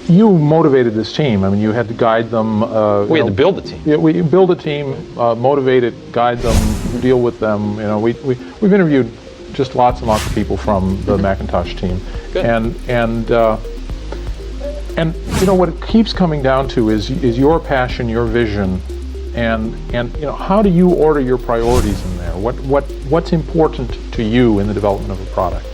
you motivated this team. I mean, you had to guide them. We had to build the team. Yeah, we build a team, motivate it, guide them, deal with them. You know, we've interviewed just lots and lots of people from the Macintosh team. Good. And you know, what it keeps coming down to is your passion, your vision, and you know, how do you order your priorities in there? What's important to you in the development of a product?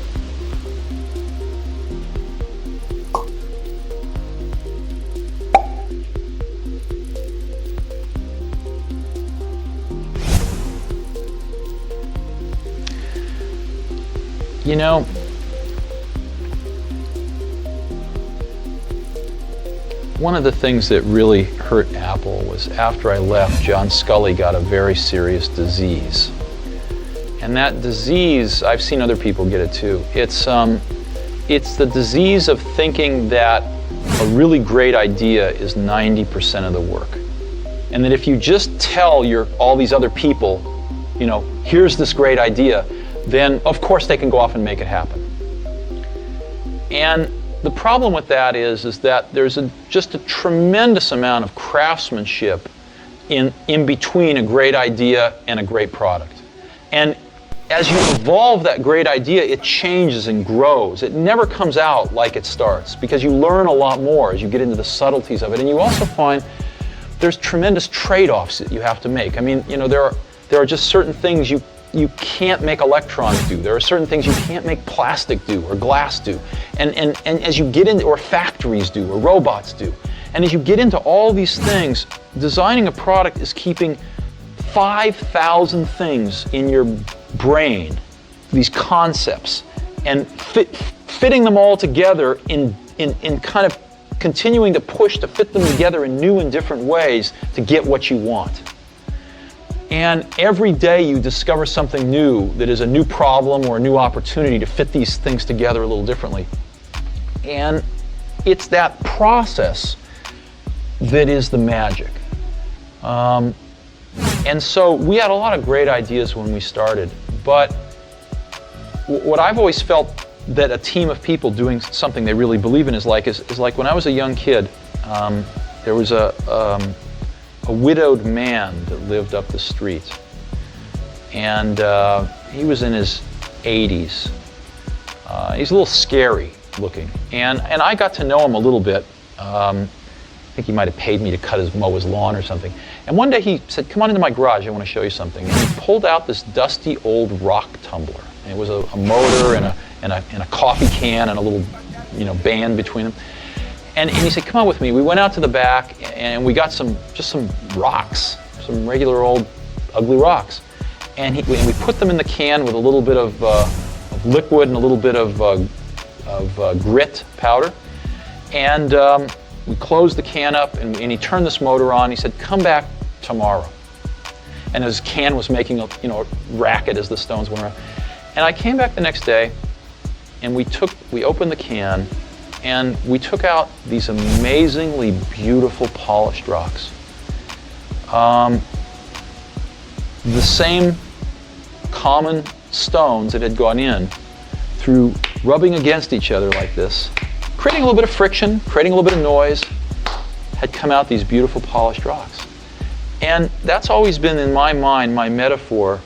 You know, one of the things that really hurt Apple was after I left, John Sculley got a very serious disease. And that disease, I've seen other people get it too. It's the disease of thinking that a really great idea is 90% of the work. And that if you just tell all these other people, you know, here's this great idea, then of course they can go off and make it happen. And the problem with that is that there's just a tremendous amount of craftsmanship in between a great idea and a great product. And as you evolve that great idea, it changes and grows. It never comes out like it starts, because you learn a lot more as you get into the subtleties of it. And you also find there's tremendous trade-offs that you have to make. I mean, you know, there are just certain things you can't make electrons do. There are certain things you can't make plastic do or glass do. And as you get into, or factories do, or robots do. And as you get into all these things, designing a product is keeping 5,000 things in your brain, these concepts, and fitting them all together in kind of continuing to push to fit them together in new and different ways to get what you want. And every day you discover something new that is a new problem or a new opportunity to fit these things together a little differently. And it's that process that is the magic. And so we had a lot of great ideas when we started, but what I've always felt that a team of people doing something they really believe in is like when I was a young kid, there was a widowed man that lived up the street, and he was in his 80s. He's a little scary looking, and I got to know him a little bit. I think he might have paid me to mow his lawn or something. And one day he said, "Come on into my garage, I want to show you something." And he pulled out this dusty old rock tumbler, and it was a motor and a coffee can and a little, you know, band between them. And he said, "Come on with me." We went out to the back and we got just some rocks, some regular old ugly rocks. And we put them in the can with a little bit of liquid and a little bit of grit powder. And we closed the can up and he turned this motor on. He said, "Come back tomorrow." And his can was making a racket as the stones went around. And I came back the next day and we opened the can, and we took out these amazingly beautiful polished rocks. The same common stones that had gone in through rubbing against each other like this, creating a little bit of friction, creating a little bit of noise, had come out these beautiful polished rocks. And that's always been in my mind my metaphor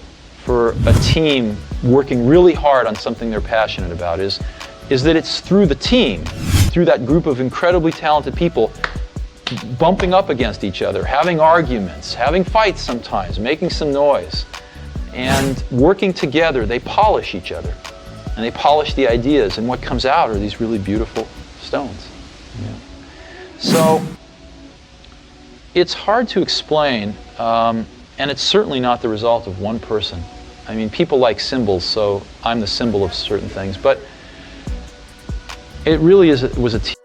for a team working really hard on something they're passionate about is that it's through the team, through that group of incredibly talented people bumping up against each other, having arguments, having fights sometimes, making some noise, and working together, they polish each other. And they polish the ideas, and what comes out are these really beautiful stones. Yeah. So it's hard to explain, and it's certainly not the result of one person. I mean, people like symbols, so I'm the symbol of certain things, but it really was a team.